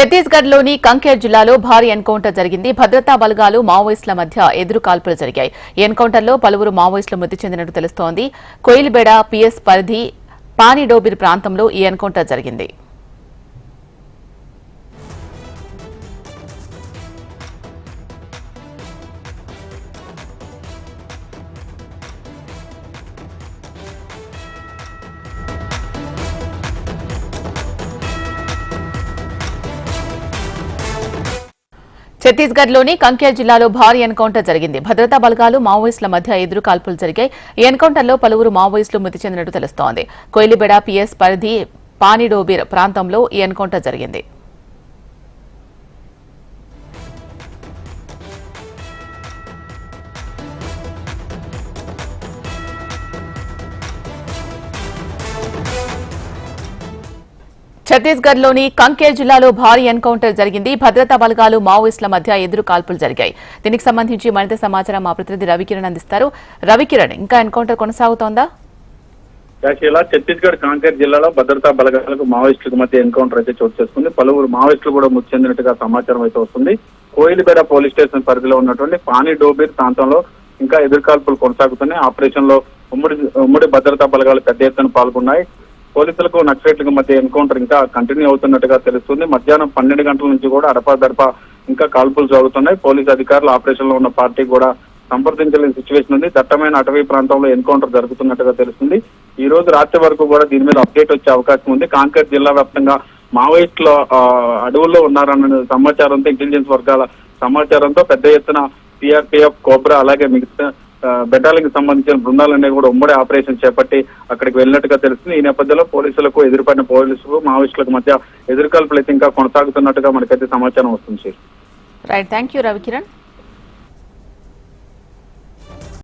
ఛత్తీస్గఢ్లోని కంకేర్ జిల్లాలో భారీ ఎన్కౌంటర్ జరిగింది. భద్రతా బలగాలు మావోయిస్టుల మధ్య ఎదురు కాల్పులు జరిగాయి. ఈ ఎన్కౌంటర్లో పలువురు మావోయిస్టులు మృతి చెందినట్టు తెలుస్తోంది. కోయిల్బేడ పిఎస్ పరిధి పానిడోబిర్ ప్రాంతంలో ఈ ఎన్కౌంటర్ జరిగింది. ఛత్తీస్గఢ్లోని కంకేర్ జిల్లాలో భారీ ఎన్కౌంటర్ జరిగింది. భద్రతా బలగాలు మావోయిస్టుల మధ్య ఎదురు కాల్పులు జరిగాయి. ఈ ఎన్కౌంటర్లో పలువురు మావోయిస్టులు మృతి చెందినట్టు తెలుస్తోంది. కోయిలిబెడ పిఎస్ పరిధి పానిడోబిర్ ప్రాంతంలో ఈ ఎన్కౌంటర్ జరిగింది. ఛత్తీస్గఢ్లోని కంకేర్ జిల్లాలో భారీ ఎన్కౌంటర్ జరిగింది. భద్రతా బలగాలు మావోయిస్టుల మధ్య ఎదురు కాల్పులు జరిగాయి. దీనికి సంబంధించి మరింత సమాచారం మా ప్రతినిధి రవికిరణ్ అందిస్తారు. రవికిరణ్, ఇంకా ఎన్కౌంటర్ కొనసాగుతోందా? ఛత్తీస్గఢ్ కాంకేర్ జిల్లాలో భద్రతా బలగాలకు మావోయిస్టులకు మధ్య ఎన్కౌంటర్ అయితే చోటు చేసుకుంది. పలువురు మావోయిస్టులు కూడా మృతి చెందినట్టుగా సమాచారం అయితే వస్తుంది. కోయిలిబేడ పోలీస్ స్టేషన్ పరిధిలో ఉన్నటువంటి పానిడోబిర్ ప్రాంతంలో ఇంకా ఎదురుకాల్పులు కొనసాగుతున్నాయి. ఆపరేషన్ లో ఉమ్మడి భద్రతా బలగాలు పెద్ద ఎత్తున పాల్గొన్నాయి. పోలీసులకు నక్సలైట్లకు మధ్య ఎన్కౌంటర్ ఇంకా కంటిన్యూ అవుతున్నట్టుగా తెలుస్తుంది. మధ్యాహ్నం 12 గంటల నుంచి కూడా అడపాదడపా ఇంకా కాల్పులు జరుగుతున్నాయి. పోలీసు అధికారులు ఆపరేషన్ లో ఉన్న పార్టీ కూడా సంప్రదించలేని సిచ్యువేషన్ ఉంది. దట్టమైన అటవీ ప్రాంతంలో ఎన్కౌంటర్ జరుగుతున్నట్టుగా తెలుస్తుంది. ఈ రోజు రాత్రి వరకు కూడా దీని మీద అప్డేట్ వచ్చే అవకాశం ఉంది. కాంకేర్ జిల్లా వ్యాప్తంగా మావోయిస్టులు అడవుల్లో ఉన్నారన్న సమాచారంతో, ఇంటెలిజెన్స్ వర్గాల సమాచారంతో పెద్ద ఎత్తున సిఆర్పిఎఫ్, కోబ్రా అలాగే మిగతా బెటాలియన్ సంబంధించిన బృందాలన్నీ కూడా ఉమ్మడి ఆపరేషన్ చేపట్టి అక్కడికి వెళ్ళినట్టుగా తెలుస్తుంది. ఈ నేపథ్యంలో పోలీసులకు ఎదురుపడిన పోలీసులకు మావోయిస్టులకు మధ్య ఎదురుకాల్పులు అయితే ఇంకా కొనసాగుతున్నట్టుగా మనకైతే సమాచారం వస్తుంది. Right, thank you Ravikiran.